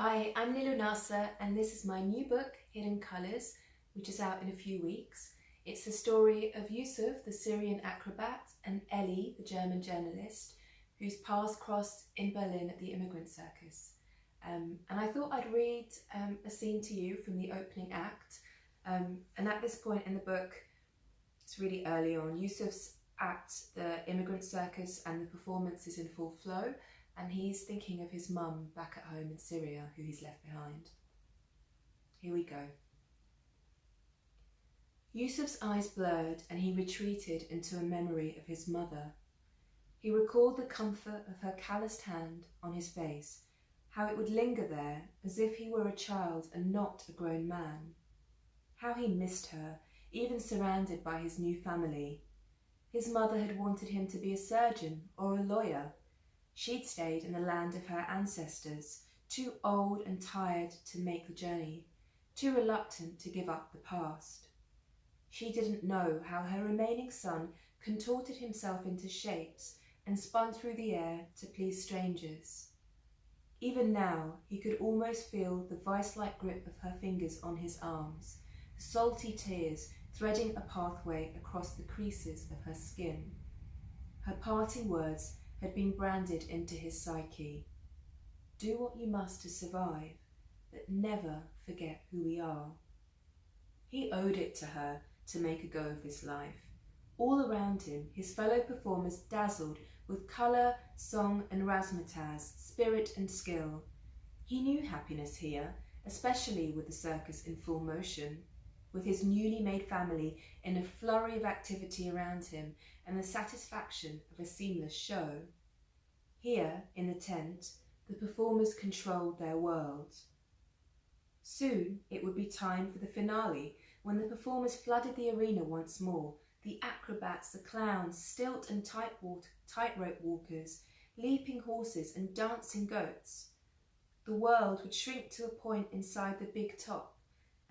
Hi, I'm Nillu Nasser and this is my new book, Hidden Colours, which is out in a few weeks. It's the story of Yusuf, the Syrian acrobat, and Ellie, the German journalist, whose paths crossed in Berlin at the immigrant circus. And I thought I'd read a scene to you from the opening act. And at this point in the book, it's really early on, Yusuf's at the immigrant circus and the performance is in full flow. And he's thinking of his mum back at home in Syria, who he's left behind. Here we go. Yusuf's eyes blurred and he retreated into a memory of his mother. He recalled the comfort of her calloused hand on his face, how it would linger there as if he were a child and not a grown man. How he missed her, even surrounded by his new family. His mother had wanted him to be a surgeon or a lawyer. She'd stayed in the land of her ancestors, too old and tired to make the journey, too reluctant to give up the past. She didn't know how her remaining son contorted himself into shapes and spun through the air to please strangers. Even now, he could almost feel the vice-like grip of her fingers on his arms, the salty tears threading a pathway across the creases of her skin. Her parting words had been branded into his psyche. Do what you must to survive, but never forget who we are. He owed it to her to make a go of this life. All around him, his fellow performers dazzled with colour, song and razzmatazz, spirit and skill. He knew happiness here, especially with the circus in full motion, with his newly made family in a flurry of activity around him and the satisfaction of a seamless show. Here, in the tent, the performers controlled their world. Soon it would be time for the finale, when the performers flooded the arena once more, the acrobats, the clowns, stilt and tightrope walkers, leaping horses and dancing goats. The world would shrink to a point inside the big top,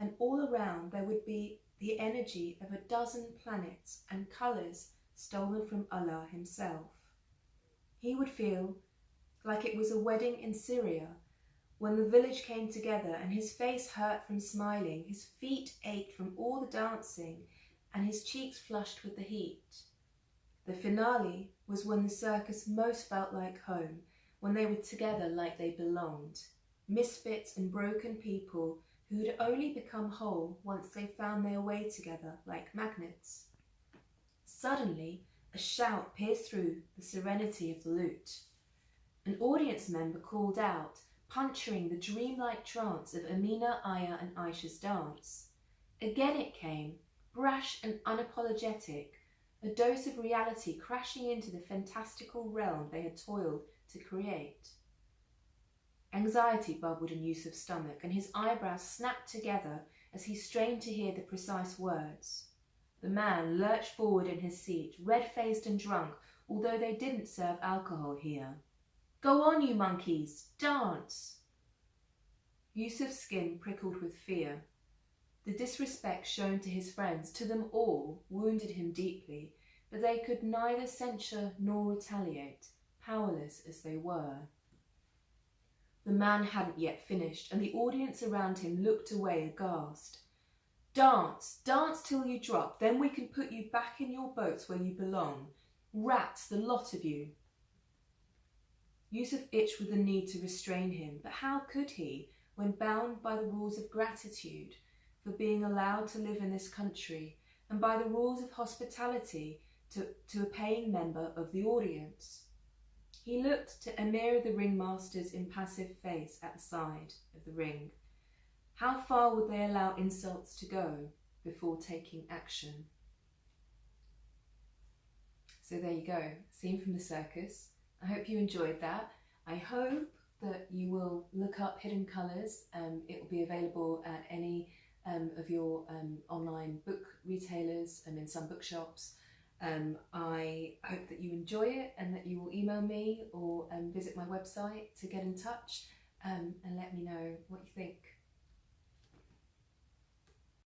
and all around there would be the energy of a dozen planets and colours stolen from Allah himself. He would feel like it was a wedding in Syria, when the village came together and his face hurt from smiling, his feet ached from all the dancing, and his cheeks flushed with the heat. The finale was when the circus most felt like home, when they were together like they belonged, misfits and broken people who had only become whole once they found their way together like magnets. Suddenly, a shout pierced through the serenity of the lute. An audience member called out, puncturing the dreamlike trance of Amina, Aya and Aisha's dance. Again it came, brash and unapologetic, a dose of reality crashing into the fantastical realm they had toiled to create. Anxiety bubbled in Yusuf's stomach and his eyebrows snapped together as he strained to hear the precise words. The man lurched forward in his seat, red-faced and drunk, although they didn't serve alcohol here. Go on, you monkeys, dance! Yusuf's skin prickled with fear. The disrespect shown to his friends, to them all, wounded him deeply, but they could neither censure nor retaliate, powerless as they were. The man hadn't yet finished, and the audience around him looked away aghast. Dance, dance till you drop, then we can put you back in your boats where you belong. Rats, the lot of you. Yusuf itched with the need to restrain him, but how could he, when bound by the rules of gratitude for being allowed to live in this country, and by the rules of hospitality to a paying member of the audience? He looked to Amir the ringmaster's impassive face at the side of the ring. How far would they allow insults to go before taking action? So there you go, scene from the circus. I hope you enjoyed that. I hope that you will look up Hidden Colours. It will be available at any of your online book retailers and in some bookshops. I hope that you enjoy it and that you will email me or visit my website to get in touch and let me know what you think.